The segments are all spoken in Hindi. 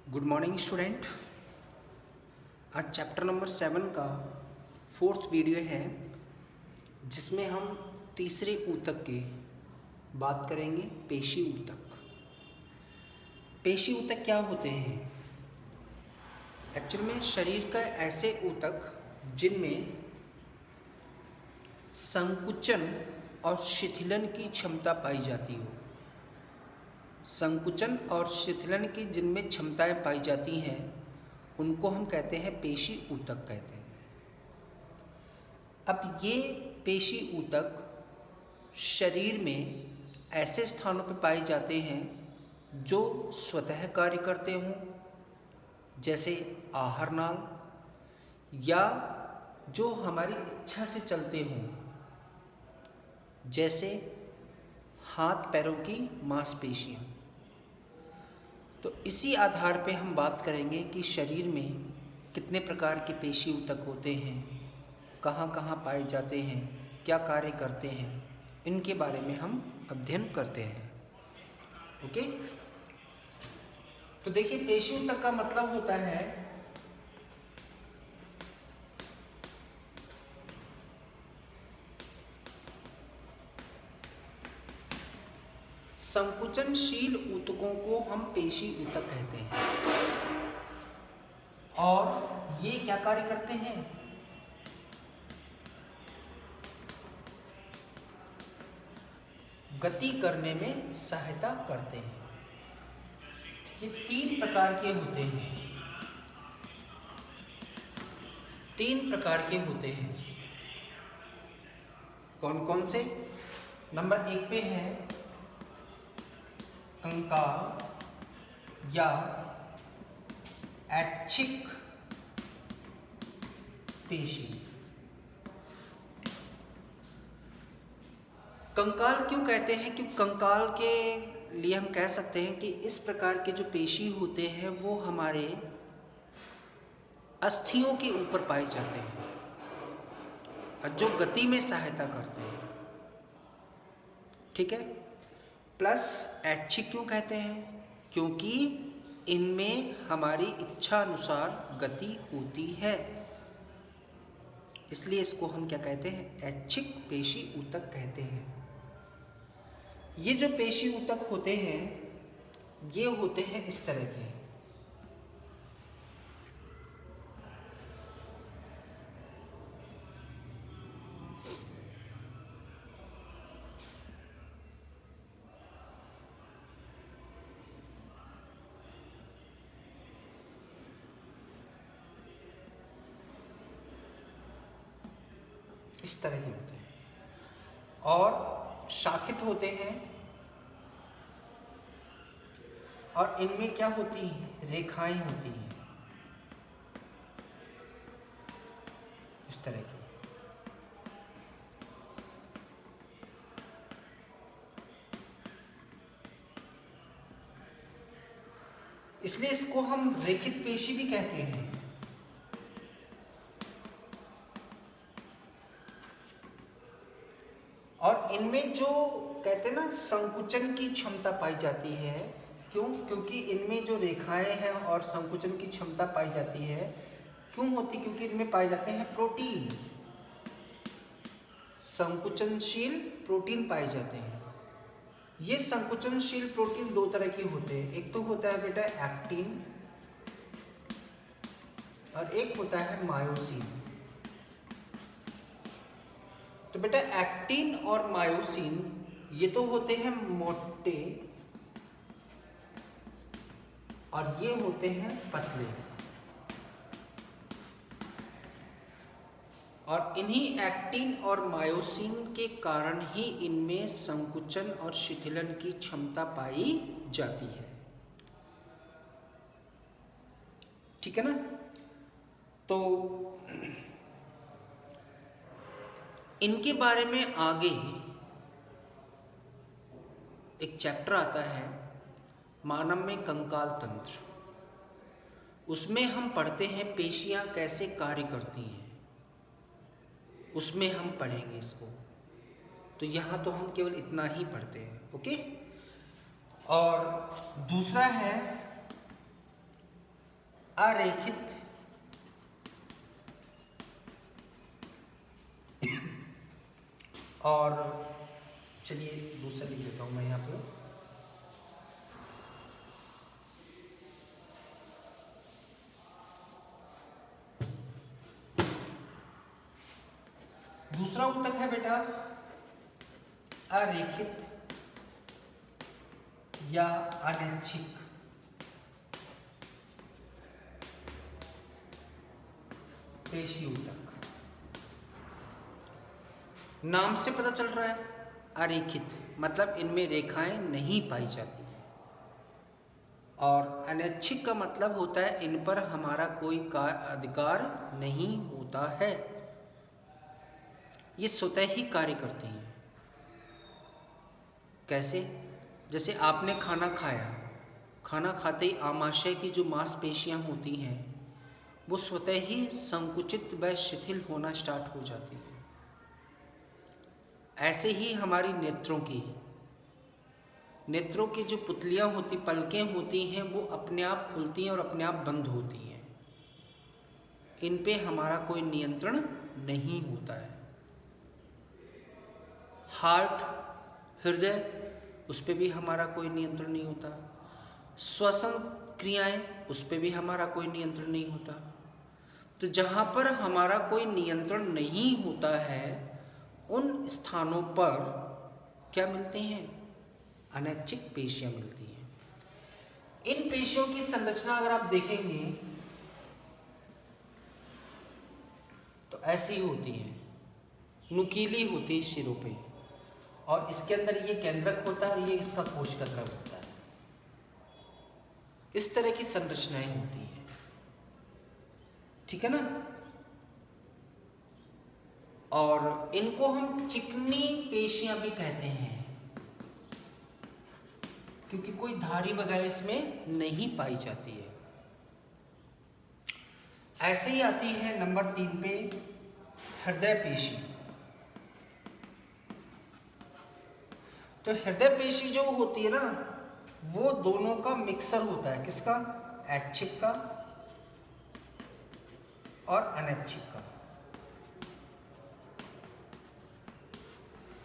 Good morning student. आज चैप्टर नंबर 7 का 4th वीडियो है जिसमें हम तीसरे ऊतक की बात करेंगे। पेशी ऊतक। पेशी ऊतक क्या होते हैं? एक्चुअल में शरीर का ऐसे ऊतक जिनमें संकुचन और शिथिलन की क्षमता पाई जाती हो। संकुचन और शिथिलन की जिनमें क्षमताएं पाई जाती हैं उनको हम कहते हैं पेशी ऊतक कहते हैं। अब ये पेशी ऊतक शरीर में ऐसे स्थानों पर पाए जाते हैं जो स्वतः कार्य करते हों, जैसे आहार नाल, या जो हमारी इच्छा से चलते हों, जैसे हाथ पैरों की मांसपेशियाँ। तो इसी आधार पे हम बात करेंगे कि शरीर में कितने प्रकार के पेशी ऊतक होते हैं, कहाँ कहाँ पाए जाते हैं, क्या कार्य करते हैं, इनके बारे में हम अध्ययन करते हैं। ओके, तो देखिए पेशी ऊतक का मतलब होता है संकुचनशील ऊतकों को हम पेशी ऊतक कहते हैं। और ये क्या कार्य करते हैं? गति करने में सहायता करते हैं। ये 3 प्रकार के होते हैं। 3 प्रकार के होते हैं। कौन कौन से? नंबर 1 पे है कंकाल या ऐच्छिक पेशी। कंकाल क्यों कहते हैं? क्योंकि कंकाल के लिए हम कह सकते हैं कि इस प्रकार के जो पेशी होते हैं वो हमारे अस्थियों के ऊपर पाए जाते हैं जो गति में सहायता करते हैं। ठीक है। प्लस ऐच्छिक क्यों कहते हैं? क्योंकि इनमें हमारी इच्छा अनुसार गति होती है, इसलिए इसको हम क्या कहते हैं? ऐच्छिक पेशी ऊतक कहते हैं। ये जो पेशी ऊतक होते हैं ये होते हैं इस तरह के। इस तरह के होते हैं और शाखित होते हैं। और इनमें क्या होती है? रेखाएं होती हैं इस तरह की। इसलिए इसको हम रेखित पेशी भी कहते हैं। और इनमें जो कहते हैं ना संकुचन की क्षमता पाई जाती है। क्यों? क्योंकि इनमें जो रेखाएं हैं और संकुचन की क्षमता पाई जाती है। क्यों होती? क्योंकि इनमें पाए जाते हैं प्रोटीन, संकुचनशील प्रोटीन पाए जाते हैं। ये संकुचनशील प्रोटीन 2 तरह के होते हैं। एक तो होता है बेटा एक्टिन और एक होता है मायोसिन। तो बेटा एक्टिन और मायोसिन ये तो होते हैं मोटे और ये होते हैं पतले। और इन्हीं एक्टिन और मायोसिन के कारण ही इनमें संकुचन और शिथिलन की क्षमता पाई जाती है। ठीक है ना? तो इनके बारे में आगे एक चैप्टर आता है मानव में कंकाल तंत्र। उसमें हम पढ़ते हैं पेशियां कैसे कार्य करती हैं, उसमें हम पढ़ेंगे इसको। तो यहाँ तो हम केवल इतना ही पढ़ते हैं। ओके। और दूसरा है अरेखित और चलिए दूसरा लिख देता हूं मैं यहाँ पे। दूसरा ऊतक है बेटा अरेखित या अनैच्छिक। पेशी ऊतक नाम से पता चल रहा है अरेखित मतलब इनमें रेखाएं नहीं पाई जाती हैं, और अनैच्छिक का मतलब होता है इन पर हमारा कोई अधिकार नहीं होता है, ये स्वतः ही कार्य करती हैं। कैसे? जैसे आपने खाना खाया, खाना खाते ही आमाशय की जो मांसपेशियां होती हैं वो स्वतः ही संकुचित व शिथिल होना स्टार्ट हो जाती हैं। ऐसे ही हमारी नेत्रों की जो पुतलियां होती, पलकें होती हैं, वो अपने आप खुलती हैं और अपने आप बंद होती हैं। इन पे हमारा कोई नियंत्रण नहीं होता है। हार्ट, हृदय, उस पर भी हमारा कोई नियंत्रण नहीं होता। श्वसन क्रियाएं, उस पर भी हमारा कोई नियंत्रण नहीं होता। तो जहाँ पर हमारा कोई नियंत्रण नहीं होता है उन स्थानों पर क्या मिलते हैं? अनैच्छिक पेशियां मिलती हैं। इन पेशियों की संरचना अगर आप देखेंगे तो ऐसी होती है, नुकीली होती है सिरों पे, और इसके अंदर ये केंद्रक होता है और ये इसका कोशिकाद्रव होता है। इस तरह की संरचनाएं होती हैं, ठीक है ना। और इनको हम चिकनी पेशियां भी कहते हैं क्योंकि कोई धारी वगैरह इसमें नहीं पाई जाती है। ऐसे ही आती है नंबर 3 पे हृदय पेशी। तो हृदय पेशी जो होती है ना, वो दोनों का मिक्सर होता है। किसका? ऐच्छिक का और अनैच्छिक का।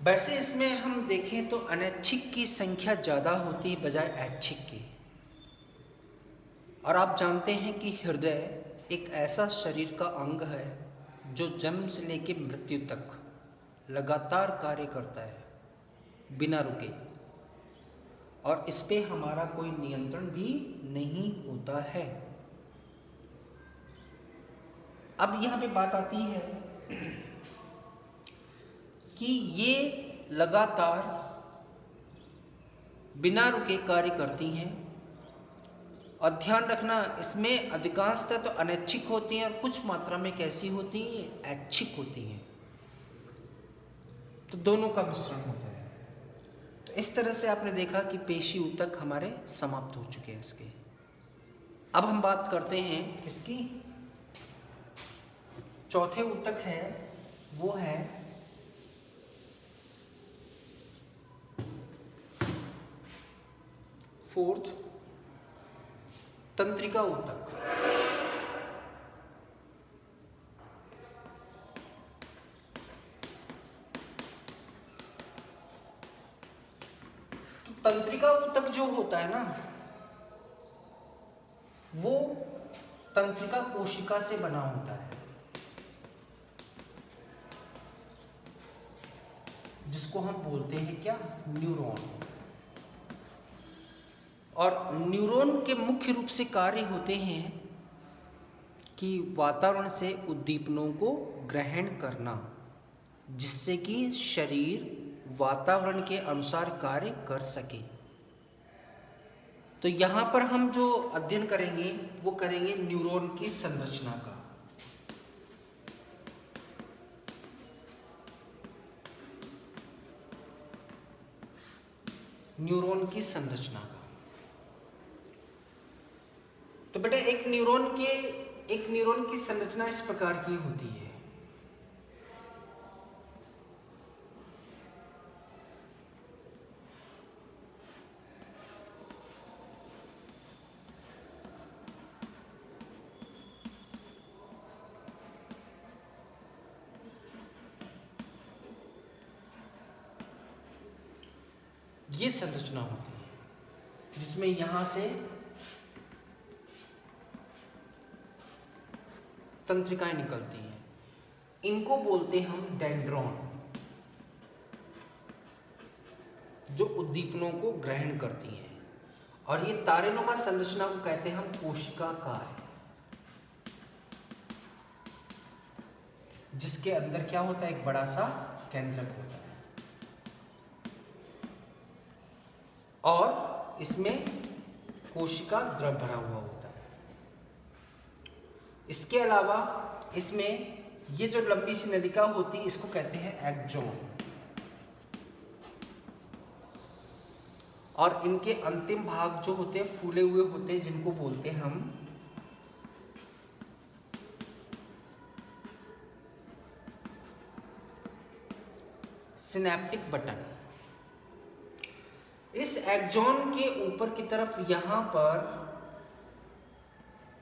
वैसे इसमें हम देखें तो अनैच्छिक की संख्या ज़्यादा होती है बजाय ऐच्छिक की। और आप जानते हैं कि हृदय एक ऐसा शरीर का अंग है जो जन्म से लेकर मृत्यु तक लगातार कार्य करता है बिना रुके, और इस पे हमारा कोई नियंत्रण भी नहीं होता है। अब यहाँ पे बात आती है कि ये लगातार बिना रुके कार्य करती हैं, और ध्यान रखना इसमें अधिकांशतः तो अनैच्छिक होती हैं और कुछ मात्रा में कैसी होती हैं? ऐच्छिक होती हैं। तो दोनों का मिश्रण होता है। तो इस तरह से आपने देखा कि पेशी ऊतक हमारे समाप्त हो चुके हैं इसके। अब हम बात करते हैं इसकी चौथे ऊतक है, वो है फोर्थ तंत्रिका ऊतक। तो तंत्रिका ऊतक जो होता है ना, वो तंत्रिका कोशिका से बना होता है, जिसको हम बोलते हैं क्या? न्यूरॉन। और न्यूरॉन के मुख्य रूप से कार्य होते हैं कि वातावरण से उद्दीपनों को ग्रहण करना, जिससे कि शरीर वातावरण के अनुसार कार्य कर सके। तो यहाँ पर हम जो अध्ययन करेंगे वो करेंगे न्यूरॉन की संरचना का। न्यूरॉन की संरचना का। तो बेटा एक न्यूरॉन की संरचना इस प्रकार की होती है। ये संरचना होती है जिसमें यहां से तंत्रिकाएं निकलती हैं। इनको बोलते हैं हम डेंड्रॉन, जो उद्दीपनों को ग्रहण करती हैं। और ये तारेनुमा संरचना को कहते हैं हम कोशिकाकार, जिसके अंदर क्या होता है, एक बड़ा सा केंद्रक होता है और इसमें कोशिका द्रव भरा हुआ होता है। इसके अलावा इसमें ये जो लंबी सी नलिका होती है इसको कहते हैं एक्सॉन, और इनके अंतिम भाग जो होते हैं फूले हुए होते हैं, जिनको बोलते हैं हम सिनेप्टिक बटन। इस एक्सॉन के ऊपर की तरफ यहां पर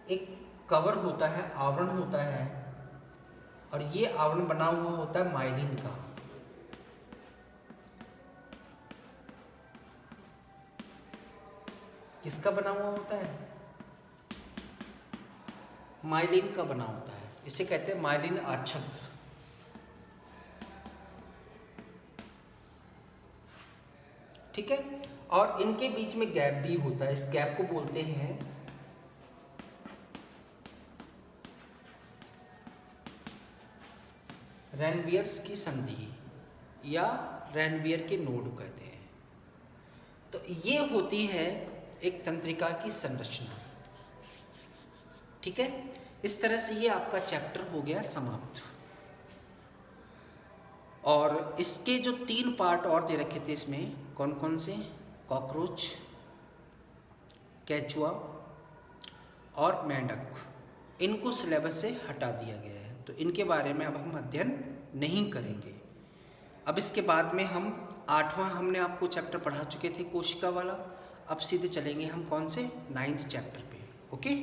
एक कवर होता है, आवरण होता है, और ये आवरण बना हुआ होता है माइलिन का। किसका बना हुआ होता है? माइलिन का बना होता है। इसे कहते हैं माइलिन आच्छादन। ठीक है, और इनके बीच में गैप भी होता है। इस गैप को बोलते हैं रेनवियर्स की संधि या रेनवियर के नोड कहते हैं। तो ये होती है एक तंत्रिका की संरचना। ठीक है, इस तरह से ये आपका चैप्टर हो गया समाप्त। और इसके जो 3 पार्ट और दे रखे थे इसमें, कौन कौन से? कॉकरोच, केचुआ और मेंढक, इनको सिलेबस से हटा दिया गया है, तो इनके बारे में अब हम अध्ययन नहीं करेंगे। अब इसके बाद में हम 8वां हमने आपको चैप्टर पढ़ा चुके थे कोशिका वाला, अब सीधे चलेंगे हम कौन से? 9th चैप्टर पे। ओके।